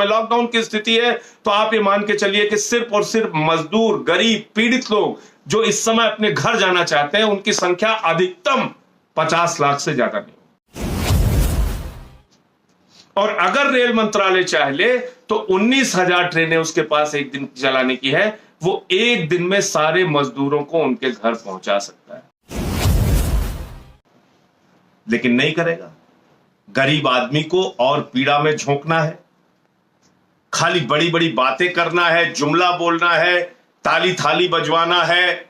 Lockdown की स्थिति है तो आप ये मान के चलिए कि सिर्फ और सिर्फ मजदूर, गरीब, पीड़ित लोग जो इस समय अपने घर जाना चाहते हैं उनकी संख्या अधिकतम 50 लाख से ज्यादा नहीं। और अगर रेल मंत्रालय चाहे तो 19,000 ट्रेनें उसके पास एक दिन चलाने की है, वो एक दिन में सारे मजदूरों को उनके घर पहुंचा सकता है, लेकिन नहीं करेगा। गरीब आदमी को और पीड़ा में झोंकना है, खाली बड़ी बड़ी बातें करना है, जुमला बोलना है, ताली थाली बजवाना है,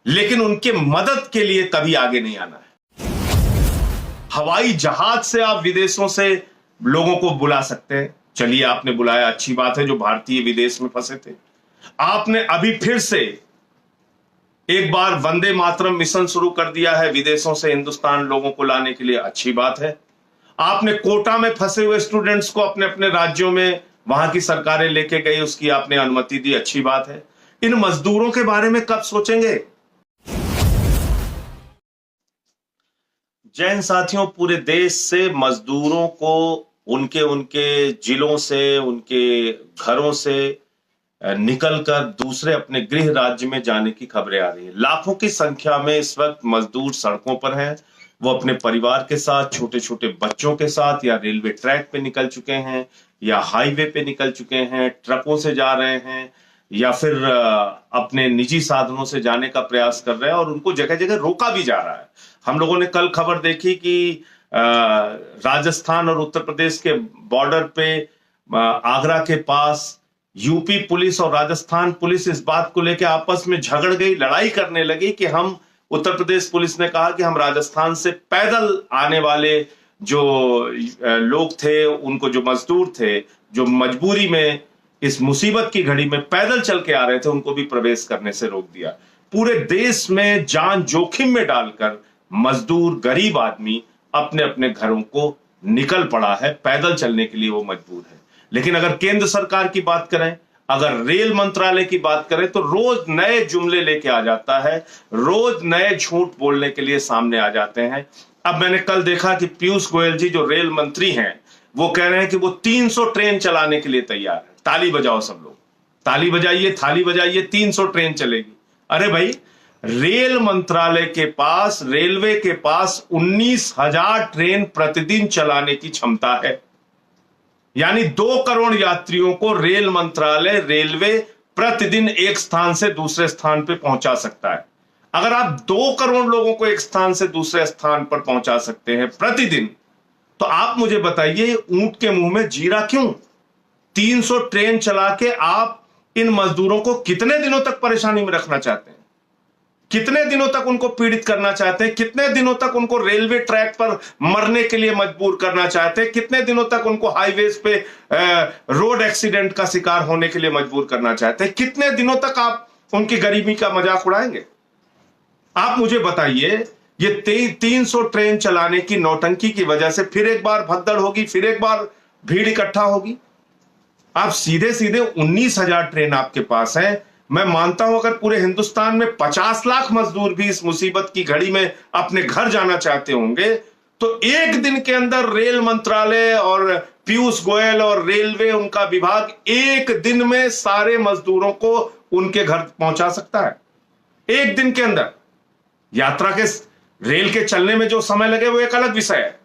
लेकिन उनके मदद के लिए कभी आगे नहीं आना है। हवाई जहाज से आप विदेशों से लोगों को बुला सकते हैं, चलिए आपने बुलाया, अच्छी बात है, जो भारतीय विदेश में फंसे थे। आपने अभी फिर से एक बार वंदे मातरम मिशन शुरू कर दिया है विदेशों से हिंदुस्तान लोगों को लाने के लिए, अच्छी बात है। आपने कोटा में फंसे हुए स्टूडेंट्स को अपने अपने राज्यों में वहां की सरकारें लेके गई, उसकी आपने अनुमति दी, अच्छी बात है। इन मजदूरों के बारे में कब सोचेंगे? जय हिंद साथियों, पूरे देश से मजदूरों को उनके उनके जिलों से, उनके घरों से निकलकर दूसरे अपने गृह राज्य में जाने की खबरें आ रही है। लाखों की संख्या में इस वक्त मजदूर सड़कों पर हैं, वो अपने परिवार के साथ, छोटे छोटे बच्चों के साथ या रेलवे ट्रैक पे निकल चुके हैं, या हाईवे पे निकल चुके हैं, ट्रकों से जा रहे हैं, या फिर अपने निजी साधनों से जाने का प्रयास कर रहे हैं, और उनको जगह जगह रोका भी जा रहा है। हम लोगों ने कल खबर देखी कि राजस्थान और उत्तर प्रदेश के बॉर्डर पे आगरा के पास यूपी पुलिस और राजस्थान पुलिस इस बात को लेकर आपस में झगड़ गई, लड़ाई करने लगी कि हम, उत्तर प्रदेश पुलिस ने कहा कि हम राजस्थान से पैदल आने वाले जो लोग थे, उनको, जो मजदूर थे, जो मजबूरी में इस मुसीबत की घड़ी में पैदल चल के आ रहे थे, उनको भी प्रवेश करने से रोक दिया। पूरे देश में जान जोखिम में डालकर मजदूर, गरीब आदमी अपने अपने घरों को निकल पड़ा है, पैदल चलने के लिए वो मजबूर है। लेकिन अगर केंद्र सरकार की बात करें, अगर रेल मंत्रालय की बात करें, तो रोज नए जुमले लेके आ जाता है, रोज नए झूठ बोलने के लिए सामने आ जाते हैं। अब मैंने कल देखा कि पीयूष गोयल जी जो रेल मंत्री हैं, वो कह रहे हैं कि वो 300 ट्रेन चलाने के लिए तैयार है। ताली बजाओ सब लोग, ताली बजाइए, थाली बजाइए, 300 ट्रेन चलेगी। अरे भाई, रेल मंत्रालय के पास, रेलवे के पास 19,000 ट्रेन प्रतिदिन चलाने की क्षमता है, यानी 2 करोड़ यात्रियों को रेल मंत्रालय, रेलवे प्रतिदिन एक स्थान से दूसरे स्थान पर पहुंचा सकता है। अगर आप 2 करोड़ लोगों को एक स्थान से दूसरे स्थान पर पहुंचा सकते हैं प्रतिदिन, तो आप मुझे बताइए ऊंट के मुंह में जीरा क्यों? 300 ट्रेन चला के आप इन मजदूरों को कितने दिनों तक परेशानी में रखना चाहते हैं? कितने दिनों तक उनको पीड़ित करना चाहते हैं? कितने दिनों तक उनको रेलवे ट्रैक पर मरने के लिए मजबूर करना चाहते हैं? कितने दिनों तक उनको हाईवेज पे रोड एक्सीडेंट का शिकार होने के लिए मजबूर करना चाहते हैं? कितने दिनों तक आप उनकी गरीबी का मजाक उड़ाएंगे? आप मुझे बताइए, ये 300 ट्रेन चलाने की नौटंकी की वजह से फिर एक बार भगदड़ होगी, फिर एक बार भीड़ इकट्ठा होगी। आप सीधे सीधे 19,000 ट्रेन आपके पास है। मैं मानता हूं अगर पूरे हिंदुस्तान में 50 लाख मजदूर भी इस मुसीबत की घड़ी में अपने घर जाना चाहते होंगे, तो एक दिन के अंदर रेल मंत्रालय और पीयूष गोयल और रेलवे, उनका विभाग, एक दिन में सारे मजदूरों को उनके घर पहुंचा सकता है। एक दिन के अंदर। यात्रा के, रेल के चलने में जो समय लगे वो एक अलग विषय है,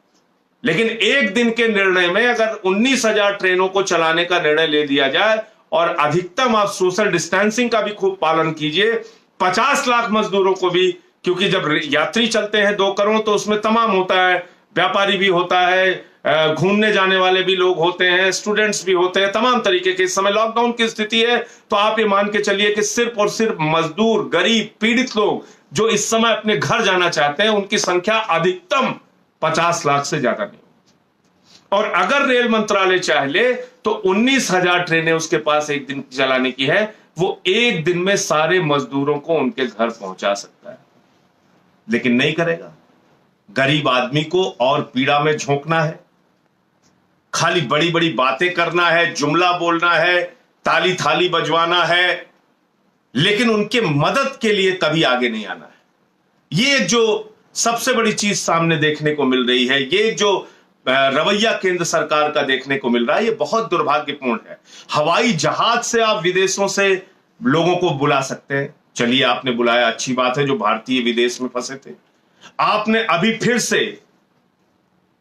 लेकिन एक दिन के निर्णय में अगर 19,000 ट्रेनों को चलाने का निर्णय ले लिया जाए, और अधिकतम आप सोशल डिस्टेंसिंग का भी खूब पालन कीजिए, 50 लाख मजदूरों को भी, क्योंकि जब यात्री चलते हैं 2 करोड़ तो उसमें तमाम होता है, व्यापारी भी होता है, घूमने जाने वाले भी लोग होते हैं, स्टूडेंट्स भी होते हैं, तमाम तरीके के। इस समय लॉकडाउन की स्थिति है तो आप ये मान के चलिए कि सिर्फ और सिर्फ मजदूर, गरीब, पीड़ित लोग जो इस समय अपने घर जाना चाहते हैं, उनकी संख्या अधिकतम 50 लाख से ज्यादा नहीं। और अगर रेल मंत्रालय चाहे तो 19,000 ट्रेनें उसके पास एक दिन चलाने की है, वो एक दिन में सारे मजदूरों को उनके घर पहुंचा सकता है, लेकिन नहीं करेगा। गरीब आदमी को और पीड़ा में झोंकना है, खाली बड़ी बड़ी बातें करना है, जुमला बोलना है, ताली थाली बजवाना है, लेकिन उनके मदद के लिए कभी आगे नहीं आना है। ये जो सबसे बड़ी चीज सामने देखने को मिल रही है, ये जो रवैया केंद्र सरकार का देखने को मिल रहा है, ये बहुत दुर्भाग्यपूर्ण है। हवाई जहाज से आप विदेशों से लोगों को बुला सकते हैं, चलिए आपने बुलाया, अच्छी बात है, जो भारतीय विदेश में फंसे थे। आपने अभी फिर से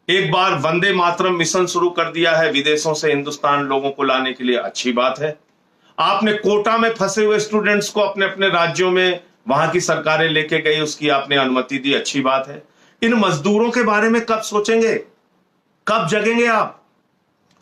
एक बार वंदे मातरम मिशन शुरू कर दिया है विदेशों से हिंदुस्तान लोगों को लाने के लिए, अच्छी बात है। आपने कोटा में फंसे हुए स्टूडेंट्स को अपने अपने राज्यों में वहां की सरकारें लेके गई, उसकी आपने अनुमति दी, अच्छी बात है। इन मजदूरों के बारे में कब सोचेंगे, कब जगेंगे आप?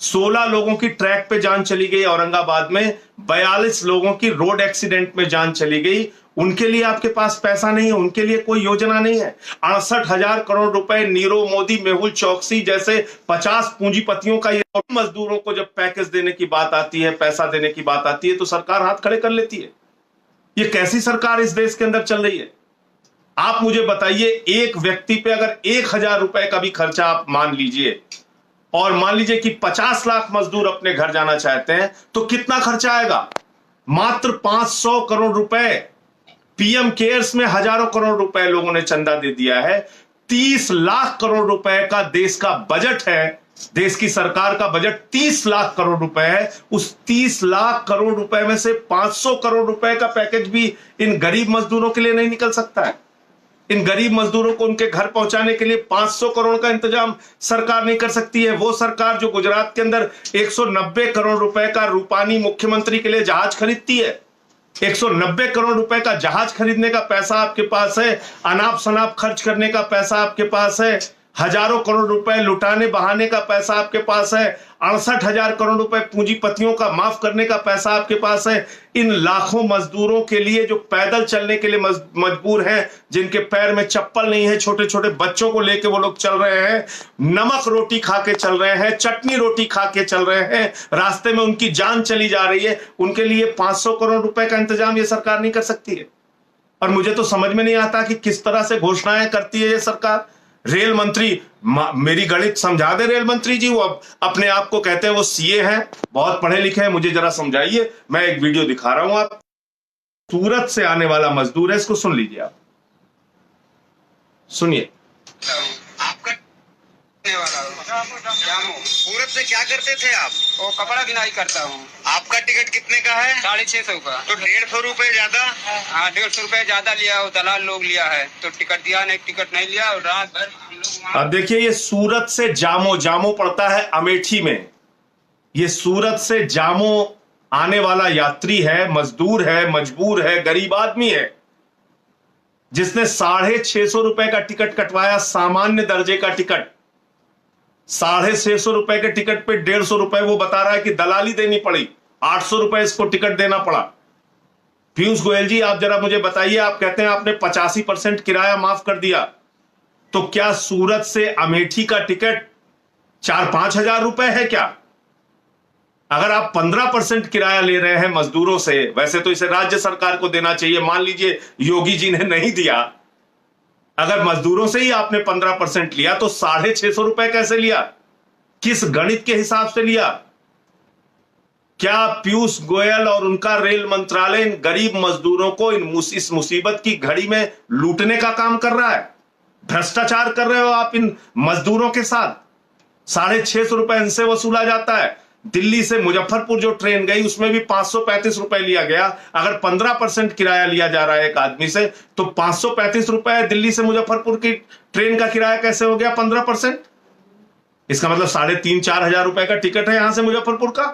16 लोगों की ट्रैक पे जान चली गई औरंगाबाद में, 42 लोगों की रोड एक्सीडेंट में जान चली गई, उनके लिए आपके पास पैसा नहीं है, उनके लिए कोई योजना नहीं है। 68,000 करोड़ रुपए नीरव मोदी, मेहुल चौकसी जैसे 50 पूंजीपतियों का ये मजदूरों को जब पैकेज देने की बात आती है, पैसा देने की बात आती है, तो सरकार हाथ खड़े कर लेती है। ये कैसी सरकार इस देश के अंदर चल रही है? आप मुझे बताइए, एक व्यक्ति पे अगर 1,000 रुपए का भी खर्चा आप मान लीजिए, और मान लीजिए कि 50 लाख मजदूर अपने घर जाना चाहते हैं, तो कितना खर्चा आएगा? मात्र 500 करोड़ रुपए। पीएम केयर्स में हजारों करोड़ रुपए लोगों ने चंदा दे दिया है। 30 लाख करोड़ रुपए का देश का बजट है, देश की सरकार का बजट 30 लाख करोड़ रुपए है। उस 30 लाख करोड़ रुपए में से 500 करोड़ रुपए का पैकेज भी इन गरीब मजदूरों के लिए नहीं निकल सकता है। इन गरीब मजदूरों को उनके घर पहुंचाने के लिए 500 करोड़ का इंतजाम सरकार नहीं कर सकती है। वो सरकार जो गुजरात के अंदर 190 करोड़ रुपए का रूपानी मुख्यमंत्री के लिए जहाज खरीदती है, 190 करोड़ रुपए का जहाज खरीदने का पैसा आपके पास है, अनाप शनाप खर्च करने का पैसा आपके पास है, हजारों करोड़ रुपए लुटाने बहाने का पैसा आपके पास है, 68,000 करोड़ रुपए पूंजीपतियों का माफ करने का पैसा आपके पास है। इन लाखों मजदूरों के लिए जो पैदल चलने के लिए मजबूर हैं, जिनके पैर में चप्पल नहीं है, छोटे छोटे बच्चों को लेके वो लोग चल रहे हैं, नमक रोटी खा के चल रहे हैं, चटनी रोटी खा के चल रहे हैं, रास्ते में उनकी जान चली जा रही है, उनके लिए 500 करोड़ रुपए का इंतजाम ये सरकार नहीं कर सकती है। और मुझे तो समझ में नहीं आता कि किस तरह से घोषणाएं करती है ये सरकार। रेल मंत्री, मेरी गणित समझा दे रेल मंत्री जी, वो अपने आप को कहते हैं वो सीए हैं, बहुत पढ़े लिखे हैं, मुझे जरा समझाइए। मैं एक वीडियो दिखा रहा हूं, आप सूरत से आने वाला मजदूर है, इसको सुन लीजिए, आप सुनिए। सूरत से क्या करते थे आप? वो कपड़ा बिनाई करता हूँ। आपका टिकट कितने का है? 650 का। तो 150 रुपए ज्यादा? हाँ, 150 रुपए ज्यादा लिया, वो दलाल लोग लिया है, तो टिकट दिया नहीं, टिकट नहीं लिया, और रात भर हम लोग। अब देखिए, ये सूरत से जामो पड़ता है अमेठी में, ये सूरत से जामो आने वाला यात्री है, मजदूर है, मजबूर है, गरीब आदमी है, जिसने 650 रुपए का टिकट कटवाया, सामान्य दर्जे का टिकट। 650 रुपए के टिकट पे 150 रुपए वो बता रहा है कि दलाली देनी पड़ी, 800 रुपए इसको टिकट देना पड़ा। पीयूष गोयल जी, आप जरा मुझे बताइए, आप कहते हैं आपने 85% किराया माफ कर दिया, तो क्या सूरत से अमेठी का टिकट 4-5 हजार रुपए है क्या? अगर आप 15% किराया ले रहे हैं मजदूरों से, वैसे तो इसे राज्य सरकार को देना चाहिए, मान लीजिए योगी जी ने नहीं दिया, अगर मजदूरों से ही आपने 15% लिया, तो 650 रुपए कैसे लिया? किस गणित के हिसाब से लिया? क्या पीयूष गोयल और उनका रेल मंत्रालय इन गरीब मजदूरों को इस मुसीबत की घड़ी में लूटने का काम कर रहा है? भ्रष्टाचार कर रहे हो आप इन मजदूरों के साथ। 650 रुपए इनसे वसूला जाता है। दिल्ली से मुजफ्फरपुर जो ट्रेन गई, उसमें भी 535 रुपए लिया गया। अगर 15% किराया लिया जा रहा है एक आदमी से, तो 535 रुपए दिल्ली से मुजफ्फरपुर की ट्रेन का किराया कैसे हो गया 15%? इसका मतलब 3,500-4 हजार रुपए का टिकट है यहां से मुजफ्फरपुर का।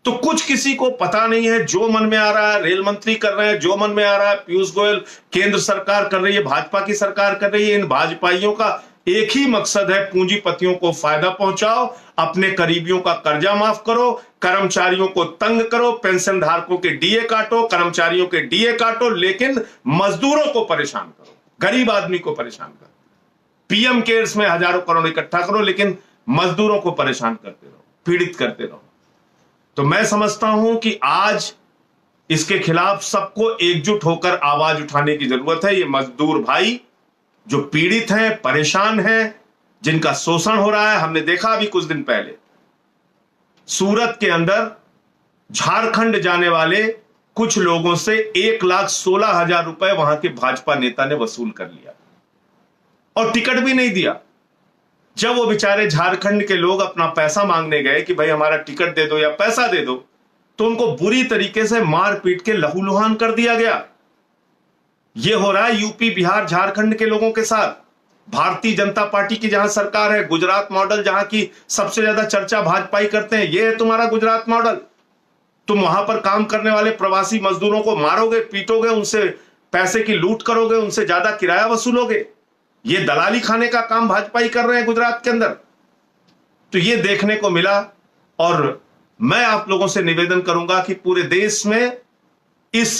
तो कुछ किसी को पता नहीं है, जो मन में आ रहा है रेल मंत्री कर रहे हैं, जो मन में आ रहा है पीयूष गोयल, केंद्र सरकार कर रही है, भाजपा की सरकार कर रही है। इन भाजपाइयों का एक ही मकसद है, पूंजीपतियों को फायदा पहुंचाओ, अपने करीबियों का कर्जा माफ करो, कर्मचारियों को तंग करो, पेंशन धारकों के डीए काटो, कर्मचारियों के डीए काटो, लेकिन मजदूरों को परेशान करो, गरीब आदमी को परेशान करो। पीएम केयर्स में हजारों करोड़ इकट्ठा करो, लेकिन मजदूरों को परेशान करते रहो, पीड़ित करते रहो। तो मैं समझता हूं कि आज इसके खिलाफ सबको एकजुट होकर आवाज उठाने की जरूरत है। ये मजदूर भाई जो पीड़ित हैं, परेशान हैं, जिनका शोषण हो रहा है, हमने देखा अभी कुछ दिन पहले सूरत के अंदर झारखंड जाने वाले कुछ लोगों से 1,16,000 रुपए वहां के भाजपा नेता ने वसूल कर लिया और टिकट भी नहीं दिया। जब वो बेचारे झारखंड के लोग अपना पैसा मांगने गए कि भाई हमारा टिकट दे दो या पैसा दे दो, तो उनको बुरी तरीके से मार पीट के लहूलुहान कर दिया गया। ये हो रहा है यूपी, बिहार, झारखंड के लोगों के साथ। भारतीय जनता पार्टी की जहां सरकार है, गुजरात मॉडल जहां की सबसे ज्यादा चर्चा भाजपा ही करते हैं, ये है तुम्हारा गुजरात मॉडल। तुम वहां पर काम करने वाले प्रवासी मजदूरों को मारोगे, पीटोगे, उनसे पैसे की लूट करोगे, उनसे ज्यादा किराया वसूलोगे। ये दलाली खाने का काम भाजपा ही कर रहे हैं गुजरात के अंदर। तो ये देखने को मिला, और मैं आप लोगों से निवेदन करूंगा कि पूरे देश में इस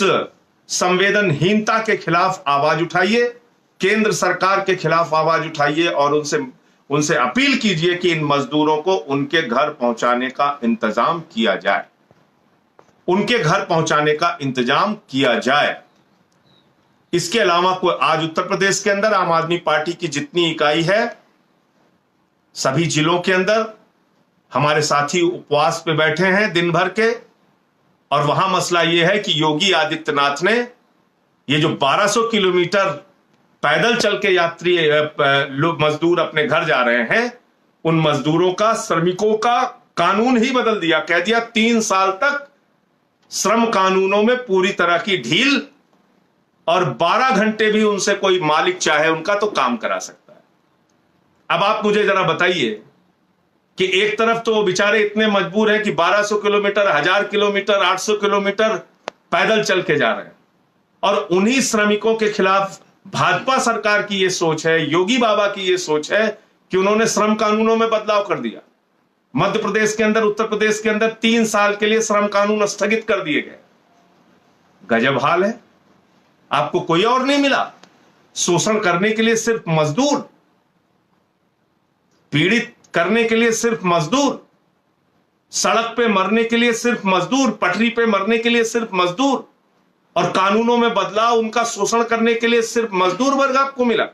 संवेदनहीनता के खिलाफ आवाज उठाइए, केंद्र सरकार के खिलाफ आवाज उठाइए और उनसे अपील कीजिए कि इन मजदूरों को उनके घर पहुंचाने का इंतजाम किया जाए, उनके घर पहुंचाने का इंतजाम किया जाए। इसके अलावा कोई आज उत्तर प्रदेश के अंदर आम आदमी पार्टी की जितनी इकाई है, सभी जिलों के अंदर हमारे साथी उपवास पे बैठे हैं दिन भर के, और वहां मसला यह है कि योगी आदित्यनाथ ने ये जो 1200 किलोमीटर पैदल चल के यात्री लोग मजदूर अपने घर जा रहे हैं, उन मजदूरों का, श्रमिकों का कानून ही बदल दिया। कह दिया 3 साल तक श्रम कानूनों में पूरी तरह की ढील, और 12 घंटे भी उनसे कोई मालिक चाहे उनका तो काम करा सकता है। अब आप मुझे जरा बताइए कि एक तरफ तो वो बेचारे इतने मजबूर हैं कि 1200 किलोमीटर, 1000 किलोमीटर, 800 किलोमीटर पैदल चल के जा रहे हैं, और उन्हीं श्रमिकों के खिलाफ भाजपा सरकार की ये सोच है, योगी बाबा की ये सोच है कि उन्होंने श्रम कानूनों में बदलाव कर दिया। मध्य प्रदेश के अंदर, उत्तर प्रदेश के अंदर 3 साल के लिए श्रम कानून स्थगित कर दिए गए। गजब हाल है। आपको कोई और नहीं मिला शोषण करने के लिए, सिर्फ मजदूर, पीड़ित करने के लिए सिर्फ मजदूर, सड़क पे मरने के लिए सिर्फ मजदूर, पटरी पे मरने के लिए सिर्फ मजदूर, और कानूनों में बदलाव, उनका शोषण करने के लिए सिर्फ मजदूर वर्ग आपको मिला।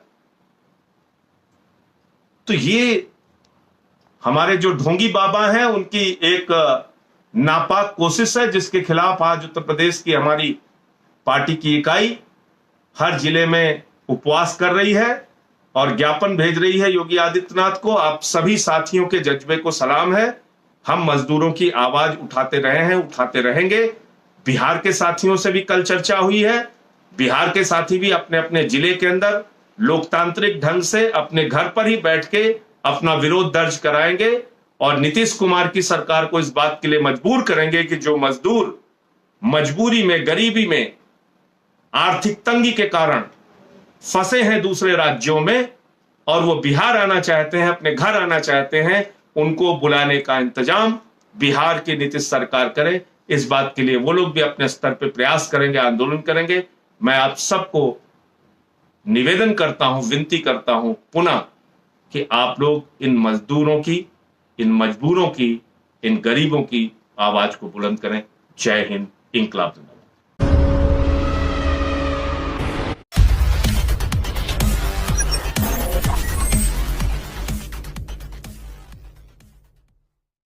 तो ये हमारे जो ढोंगी बाबा हैं उनकी एक नापाक कोशिश है, जिसके खिलाफ आज उत्तर प्रदेश की हमारी पार्टी की इकाई हर जिले में उपवास कर रही है और ज्ञापन भेज रही है योगी आदित्यनाथ को। आप सभी साथियों के जज्बे को सलाम है। हम मजदूरों की आवाज उठाते रहे हैं, उठाते रहेंगे। बिहार के साथियों से भी कल चर्चा हुई है। बिहार के साथी भी अपने अपने जिले के अंदर लोकतांत्रिक ढंग से अपने घर पर ही बैठ के अपना विरोध दर्ज कराएंगे, और नीतीश कुमार की सरकार को इस बात के लिए मजबूर करेंगे कि जो मजदूर मजबूरी में, गरीबी में, आर्थिक तंगी के कारण फंसे हैं दूसरे राज्यों में और वो बिहार आना चाहते हैं, अपने घर आना चाहते हैं, उनको बुलाने का इंतजाम बिहार की नीतीश सरकार करे। इस बात के लिए वो लोग भी अपने स्तर पर प्रयास करेंगे, आंदोलन करेंगे। मैं आप सबको निवेदन करता हूं, विनती करता हूं पुनः कि आप लोग इन मजदूरों की, इन मजबूरों की, इन गरीबों की आवाज को बुलंद करें। जय हिंद, इंकलाब जिंदाबाद।